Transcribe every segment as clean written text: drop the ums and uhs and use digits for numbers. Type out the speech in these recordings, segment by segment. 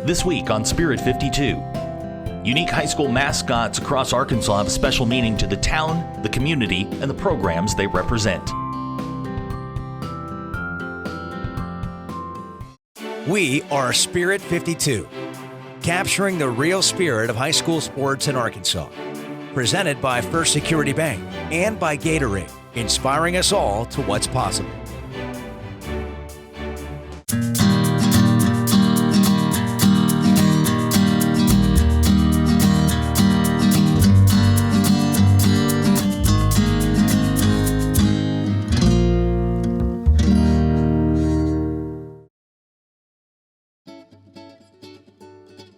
This week on Spirit 52. Unique high school mascots across Arkansas have a special meaning to the town, the community, and the programs they represent. We are Spirit 52, capturing the real spirit of high school sports in Arkansas. Presented by First Security Bank and by Gatorade, inspiring us all to what's possible.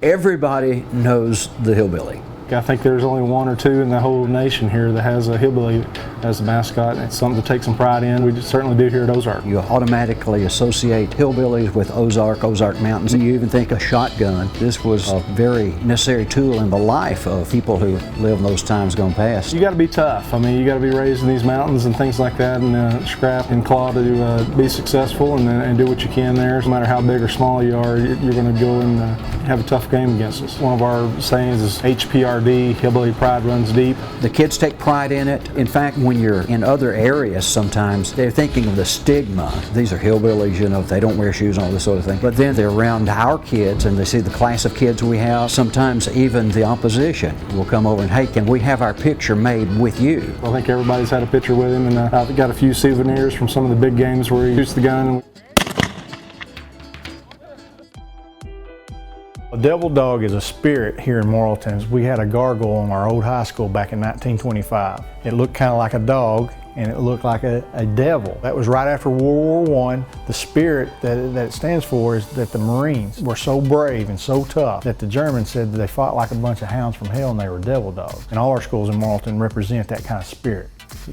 Everybody knows the Hillbilly. I think there's only one or two in the whole nation here that has a Hillbilly as a mascot. It's something to take some pride in. We certainly do here at Ozark. You automatically associate hillbillies with Ozark Mountains, and you even think a shotgun. This was a very necessary tool in the life of people who live in those times gone past. You got to be tough. I mean, you got to be raised in these mountains and things like that, and scrap and claw to be successful and do what you can there. No matter how big or small you are, you're going to go and have a tough game against us. One of our sayings is HPRD, Hillbilly Pride Runs Deep. The kids take pride in it. In fact, when you're in other areas sometimes, they're thinking of the stigma. These are hillbillies, you know, they don't wear shoes and all this sort of thing. But then they're around our kids and they see the class of kids we have. Sometimes even the opposition will come over and, hey, can we have our picture made with you? I think everybody's had a picture with him, and I've got a few souvenirs from some of the big games where he shoots the gun. A devil dog is a spirit here in Morrilton. We had a gargoyle in our old high school back in 1925. It looked kind of like a dog, and it looked like a devil. That was right after World War I. The spirit that it stands for is that the Marines were so brave and so tough that the Germans said that they fought like a bunch of hounds from hell and they were devil dogs. And all our schools in Morrilton represent that kind of spirit,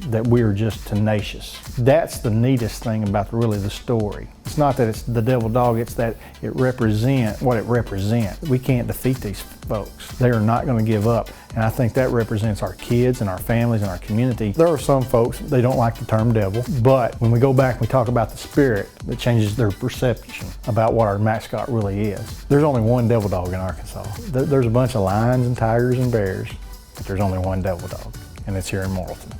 that we are just tenacious. That's the neatest thing about really the story. It's not that it's the devil dog, it's that it represents what it represents. We can't defeat these folks. They are not going to give up. And I think that represents our kids and our families and our community. There are some folks, they don't like the term devil, but when we go back and we talk about the spirit, it changes their perception about what our mascot really is. There's only one devil dog in Arkansas. There's a bunch of lions and tigers and bears, but there's only one devil dog, and it's here in Morrilton.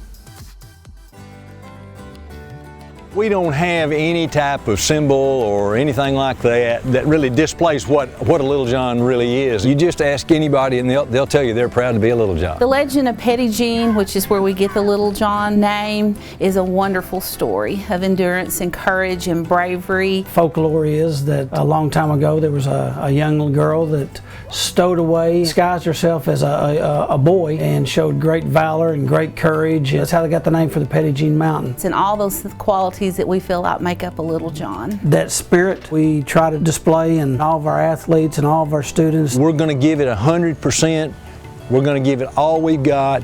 We don't have any type of symbol or anything like that that really displays what a Little John really is. You just ask anybody and they'll tell you they're proud to be a Little John. The legend of Petit Jean, which is where we get the Little John name, is a wonderful story of endurance and courage and bravery. Folklore is that a long time ago there was a young little girl that stowed away, disguised herself as a boy, and showed great valor and great courage. That's how they got the name for the Petit Jean Mountain. And all those qualities that we feel like make up a Little John. That spirit we try to display in all of our athletes and all of our students. We're going to give it 100%. We're going to give it all we've got,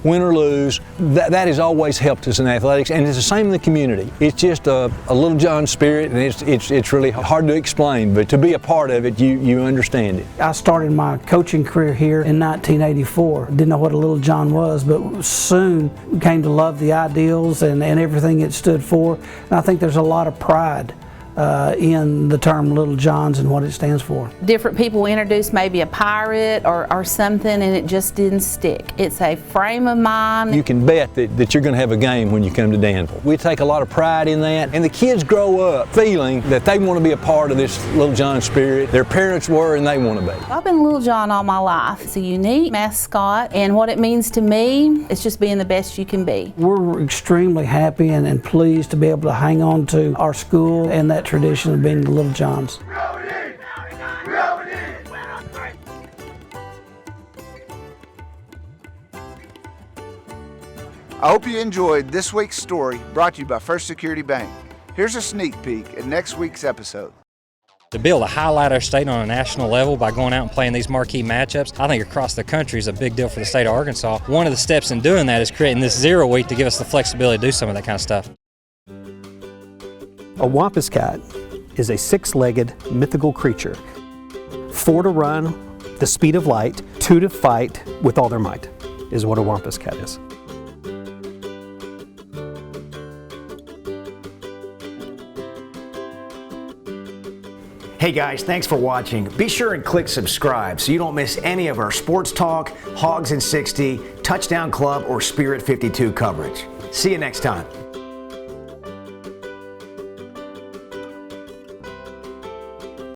win or lose. That has always helped us in athletics, and it's the same in the community. It's just a Little John spirit, and it's really hard to explain, but to be a part of it, you understand it. I started my coaching career here in 1984. Didn't know what a Little John was, but soon came to love the ideals and everything it stood for. And I think there's a lot of pride in the term Little Johns and what it stands for. Different people introduced maybe a pirate or something, and it just didn't stick. It's a frame of mind. You can bet that you're going to have a game when you come to Danville. We take a lot of pride in that, and the kids grow up feeling that they want to be a part of this Little John spirit. Their parents were, and they want to be. I've been Little John all my life. It's a unique mascot, and what it means to me is just being the best you can be. We're extremely happy and pleased to be able to hang on to our school and that tradition of being the Little Johns. I hope you enjoyed this week's story brought to you by First Security Bank. Here's a sneak peek at next week's episode. To be able to highlight our state on a national level by going out and playing these marquee matchups, I think across the country is a big deal for the state of Arkansas. One of the steps in doing that is creating this 0 week to give us the flexibility to do some of that kind of stuff. A wampus cat is a 6-legged mythical creature. 4 to run, the speed of light, 2 to fight with all their might, is what a wampus cat is. Hey guys, thanks for watching. Be sure and click subscribe so you don't miss any of our sports talk, Hogs in 60, Touchdown Club, or Spirit 52 coverage. See you next time.